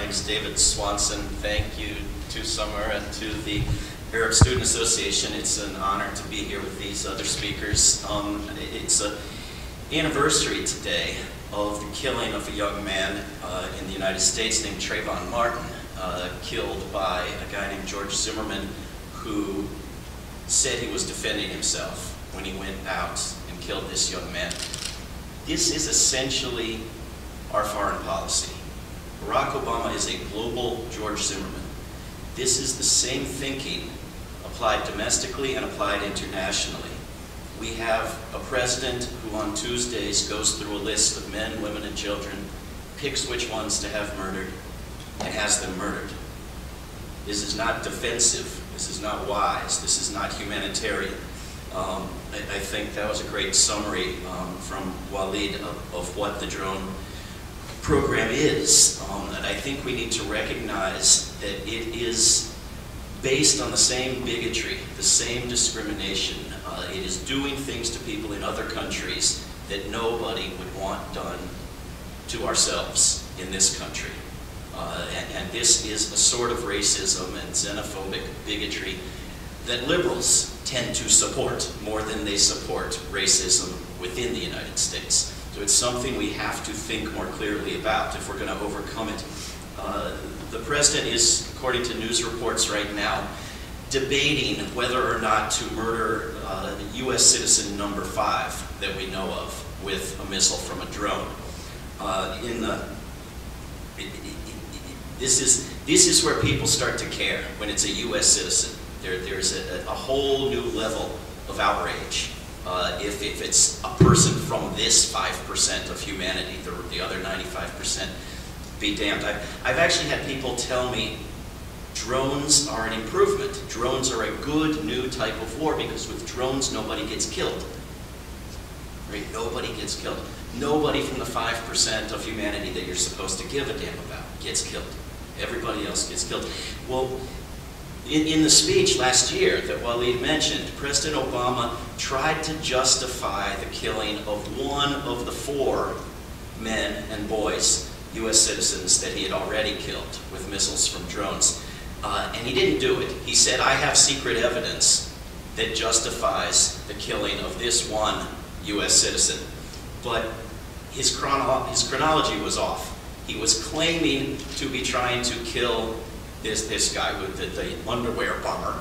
name is David Swanson. Thank you to Summer and to the Arab Student Association. It's an honor to be here with these other speakers. It's an anniversary today of the killing of a young man in the United States named Trayvon Martin, killed by a guy named George Zimmerman, who said he was defending himself when he went out and killed this young man. This is essentially our foreign policy. Barack Obama is a global George Zimmerman. This is the same thinking applied domestically and applied internationally. We have a president who on Tuesdays goes through a list of men, women, and children, picks which ones to have murdered, and has them murdered. This is not defensive. This is not wise. This is not humanitarian. I think that was a great summary from Walid of what the drone program is. And I think we need to recognize that it is based on the same bigotry, the same discrimination. It is doing things to people in other countries that nobody would want done to ourselves in this country. And this is a sort of racism and xenophobic bigotry that liberals tend to support more than they support racism within the United States. So it's something we have to think more clearly about if we're going to overcome it. The president is, according to news reports right now, debating whether or not to murder the U.S. citizen number 5 that we know of with a missile from a drone. This is where people start to care when it's a U.S. citizen. There's a whole new level of outrage if it's a person from this 5% of humanity, the other 95% be damned. I've actually had people tell me drones are an improvement. Drones are a good new type of war because with drones nobody gets killed. Right? Nobody gets killed. Nobody from the 5% of humanity that you're supposed to give a damn about gets killed. Everybody else gets killed. Well, in the speech last year that Walid mentioned, President Obama tried to justify the killing of one of the 4 men and boys, U.S. citizens, that he had already killed with missiles from drones. And he didn't do it. He said, I have secret evidence that justifies the killing of this one U.S. citizen. But his chronology was off. He was claiming to be trying to kill this guy with the underwear bomber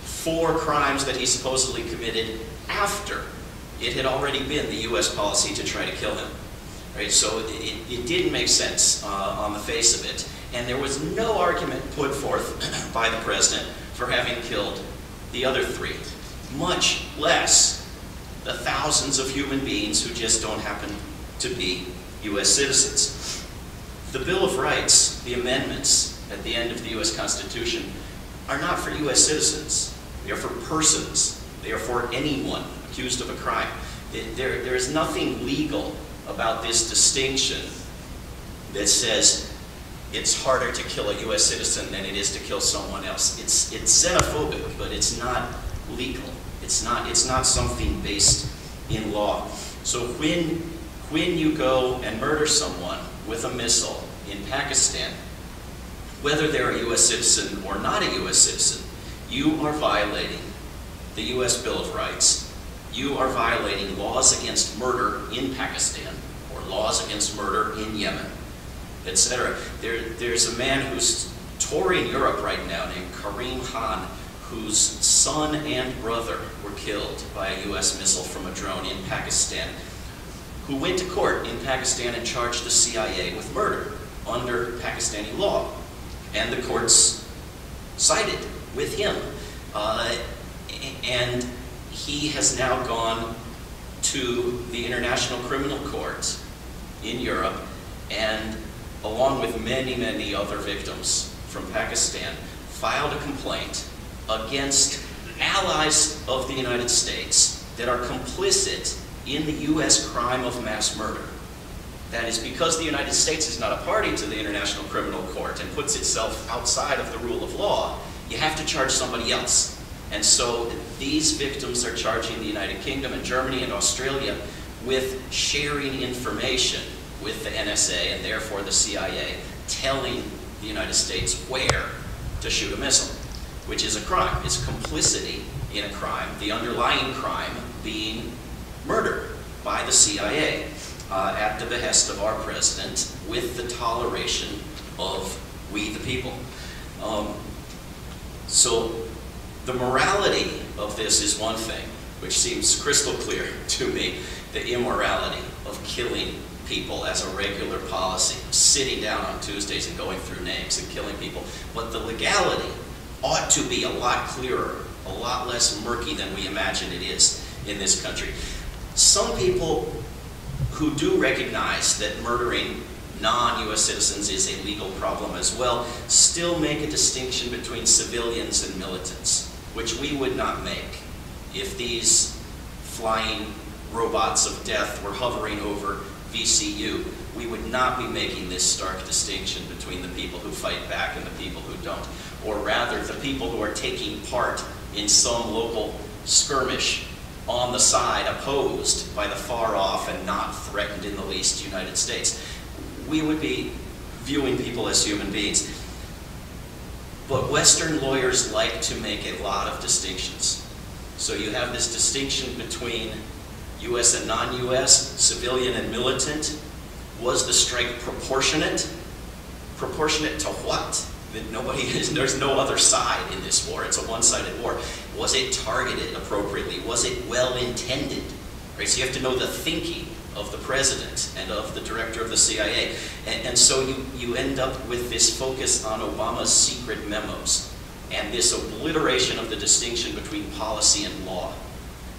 for crimes that he supposedly committed after it had already been the U.S. policy to try to kill him. Right? So it didn't make sense on the face of it. And there was no argument put forth by the president for having killed the other 3, much less the thousands of human beings who just don't happen to be U.S. citizens. The Bill of Rights, the amendments at the end of the U.S. Constitution, are not for U.S. citizens. They are for persons. They are for anyone accused of a crime. There is nothing legal about this distinction that says it's harder to kill a U.S. citizen than it is to kill someone else. It's xenophobic, but it's not legal. It's not something based in law. So when you go and murder someone with a missile in Pakistan, whether they're a U.S. citizen or not a U.S. citizen, you are violating the U.S. Bill of Rights. You are violating laws against murder in Pakistan or laws against murder in Yemen, etc. There's a man who's touring Europe right now named Karim Khan, whose son and brother were killed by a U.S. missile from a drone in Pakistan, who went to court in Pakistan and charged the CIA with murder under Pakistani law. And the courts sided with him. And he has now gone to the International Criminal Court in Europe and, along with many, many other victims from Pakistan, filed a complaint against allies of the United States that are complicit in the U.S. crime of mass murder. That is, because the United States is not a party to the International Criminal Court and puts itself outside of the rule of law, you have to charge somebody else. And so these victims are charging the United Kingdom and Germany and Australia with sharing information with the NSA and therefore the CIA telling the United States where to shoot a missile, which is a crime. It's complicity in a crime, the underlying crime being murder by the CIA at the behest of our president with the toleration of we the people. So the morality of this is one thing, which seems crystal clear to me, the immorality of killing people as a regular policy, sitting down on Tuesdays and going through names and killing people. But the legality ought to be a lot clearer, a lot less murky than we imagine it is in this country. Some people who do recognize that murdering non-US citizens is a legal problem as well still make a distinction between civilians and militants, which we would not make if these flying robots of death were hovering over VCU. We would not be making this stark distinction between the people who fight back and the people who don't. Or rather, the people who are taking part in some local skirmish on the side opposed by the far off and not threatened in the least United States. We would be viewing people as human beings. But Western lawyers like to make a lot of distinctions. So you have this distinction between US and non-US, civilian and militant. Was the strike proportionate? Proportionate to what? That there's no other side in this war. It's a one-sided war. Was it targeted appropriately? Was it well-intended? Right? So you have to know the thinking of the president and of the director of the CIA. And so you end up with this focus on Obama's secret memos and this obliteration of the distinction between policy and law.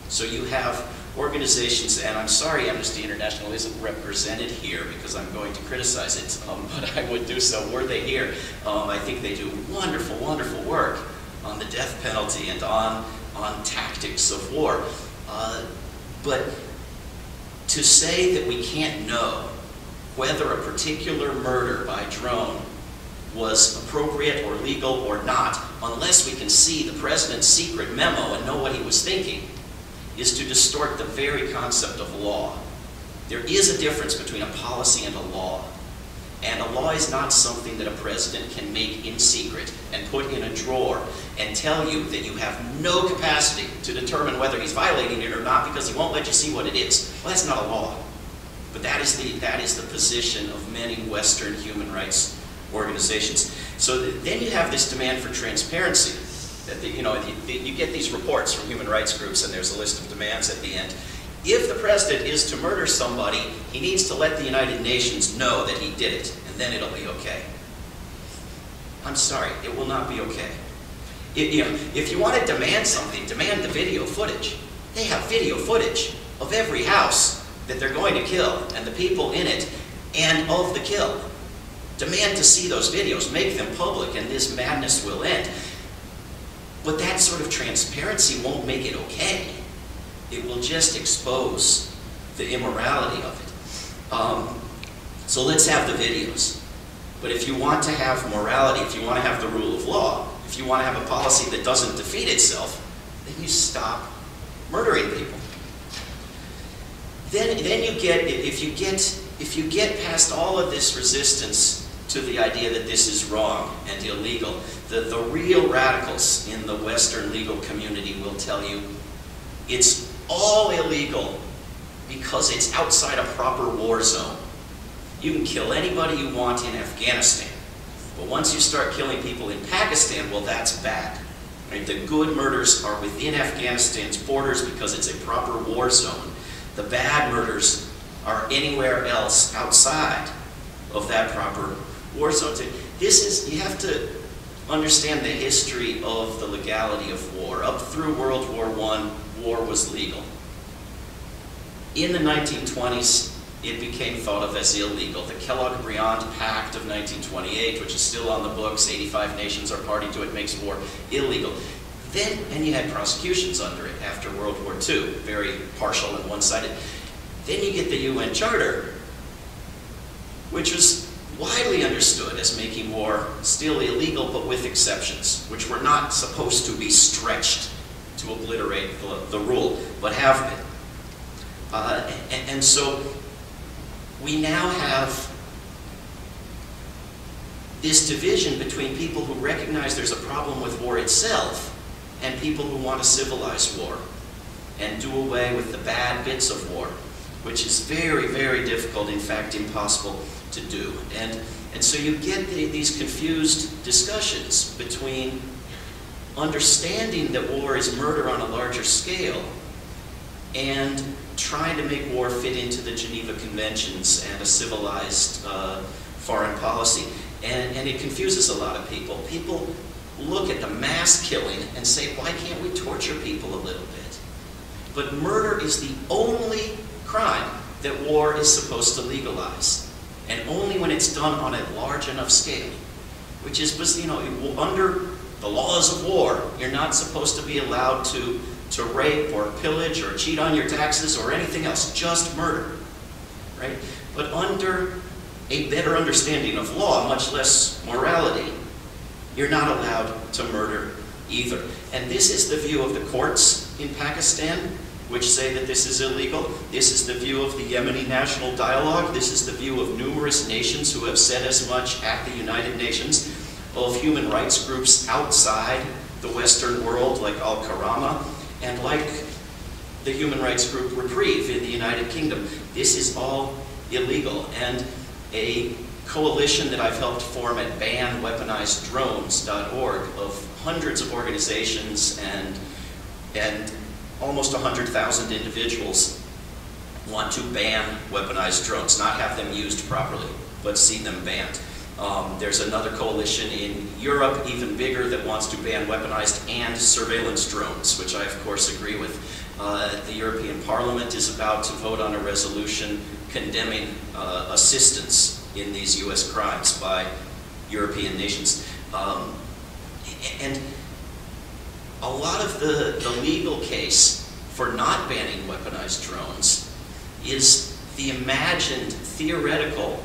So you have organizations, and I'm sorry Amnesty International isn't represented here because I'm going to criticize it, but I would do so were they here. I think they do wonderful, wonderful work on the death penalty and on tactics of war. But to say that we can't know whether a particular murder by drone was appropriate or legal or not, unless we can see the president's secret memo and know what he was thinking, is to distort the very concept of law. There is a difference between a policy and a law. And a law is not something that a president can make in secret and put in a drawer and tell you that you have no capacity to determine whether he's violating it or not because he won't let you see what it is. Well, that's not a law. But that is the position of many Western human rights organizations. So then you have this demand for transparency. That you get these reports from human rights groups and there's a list of demands at the end. If the president is to murder somebody, he needs to let the United Nations know that he did it, and then it'll be okay. I'm sorry, it will not be okay. If you want to demand something, demand the video footage. They have video footage of every house that they're going to kill and the people in it and of the kill. Demand to see those videos, make them public, and this madness will end. But that sort of transparency won't make it okay. It will just expose the immorality of it. So let's have the videos. But if you want to have morality, if you want to have the rule of law, if you want to have a policy that doesn't defeat itself, then you stop murdering people. Then you get, if you get past all of this resistance to the idea that this is wrong and illegal, the real radicals in the Western legal community will tell you it's all illegal because it's outside a proper war zone. You can kill anybody you want in Afghanistan, but once you start killing people in Pakistan, well, that's bad. Right? The good murders are within Afghanistan's borders because it's a proper war zone. The bad murders are anywhere else outside of that proper war zone. You have to understand the history of the legality of war. Up through World War I, war was legal. In the 1920s, it became thought of as illegal. The Kellogg-Briand Pact of 1928, which is still on the books, 85 nations are party to it, makes war illegal. And you had prosecutions under it after World War II, very partial and one-sided. Then you get the UN Charter, which was widely understood as making war still illegal, but with exceptions, which were not supposed to be stretched to obliterate the rule, but have been. And so we now have this division between people who recognize there's a problem with war itself and people who want to civilize war and do away with the bad bits of war, which is very, very difficult, in fact, impossible to do. And so you get these confused discussions between understanding that war is murder on a larger scale and trying to make war fit into the Geneva Conventions and a civilized foreign policy. And it confuses a lot of people. People look at the mass killing and say, why can't we torture people a little bit? But murder is the only crime that war is supposed to legalize. And only when it's done on a large enough scale. Which is, you know, under the laws of war, you're not supposed to be allowed to rape or pillage or cheat on your taxes or anything else, just murder, right? But under a better understanding of law, much less morality, you're not allowed to murder either. And this is the view of the courts in Pakistan, which say that this is illegal. This is the view of the Yemeni National Dialogue. This is the view of numerous nations who have said as much at the United Nations, of human rights groups outside the Western world, like Al-Karama, and like the human rights group Reprieve in the United Kingdom. This is all illegal. And a coalition that I've helped form at banweaponizeddrones.org of hundreds of organizations and almost 100,000 individuals want to ban weaponized drones, not have them used properly, but see them banned. There's another coalition in Europe, even bigger, that wants to ban weaponized and surveillance drones, which I, of course, agree with. The European Parliament is about to vote on a resolution condemning assistance in these U.S. crimes by European nations. And a lot of the legal case for not banning weaponized drones is the imagined theoretical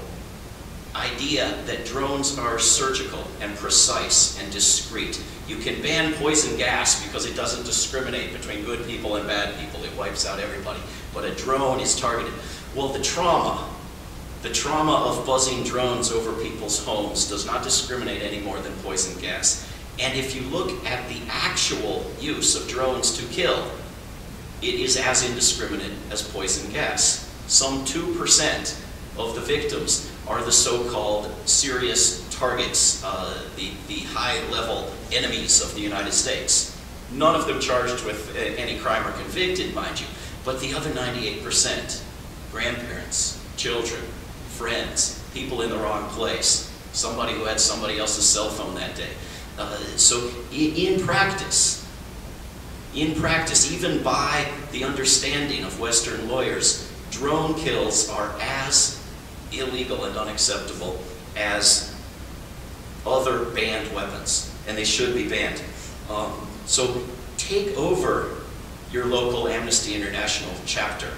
idea that drones are surgical and precise and discreet. You can ban poison gas because it doesn't discriminate between good people and bad people. It wipes out everybody. But a drone is targeted. Well, the trauma of buzzing drones over people's homes does not discriminate any more than poison gas. And if you look at the actual use of drones to kill, it is as indiscriminate as poison gas. Some 2% of the victims are the so-called serious targets, the high-level enemies of the United States. None of them charged with any crime or convicted, mind you, but the other 98%, grandparents, children, friends, people in the wrong place, somebody who had somebody else's cell phone that day. So in practice, even by the understanding of Western lawyers, drone kills are as illegal and unacceptable as other banned weapons, and they should be banned. So take over your local Amnesty International chapter.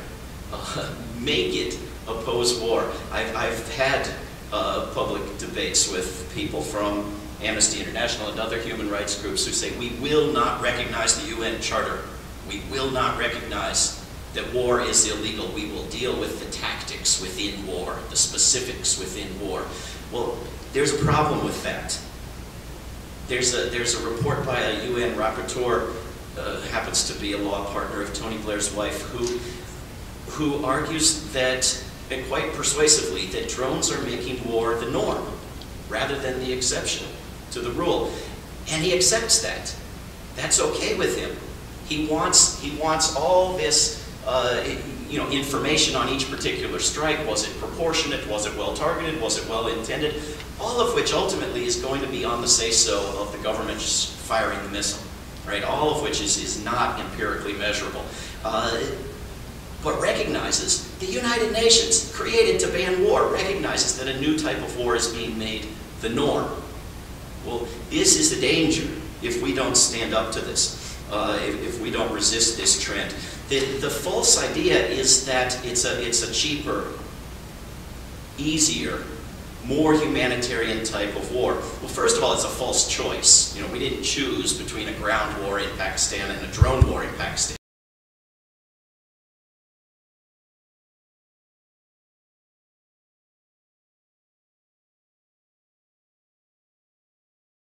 Make it oppose war. I've had public debates with people from Amnesty International and other human rights groups who say, we will not recognize the UN Charter. We will not recognize that war is illegal. We will deal with the tactics within war, the specifics within war. Well, there's a problem with that. There's a report by a UN rapporteur, happens to be a law partner of Tony Blair's wife, who argues that, and quite persuasively, that drones are making war the norm rather than the exception to the rule. And he accepts that. That's okay with him. He wants all this information on each particular strike. Was it proportionate? Was it well targeted? Was it well intended? All of which ultimately is going to be on the say-so of the government firing the missile, right? All of which is not empirically measurable. But recognizes the United Nations, created to ban war, recognizes that a new type of war is being made the norm. Well, this is the danger if we don't stand up to this, if we don't resist this trend. The false idea is that it's a cheaper, easier, more humanitarian type of war. Well, first of all, it's a false choice. We didn't choose between a ground war in Pakistan and a drone war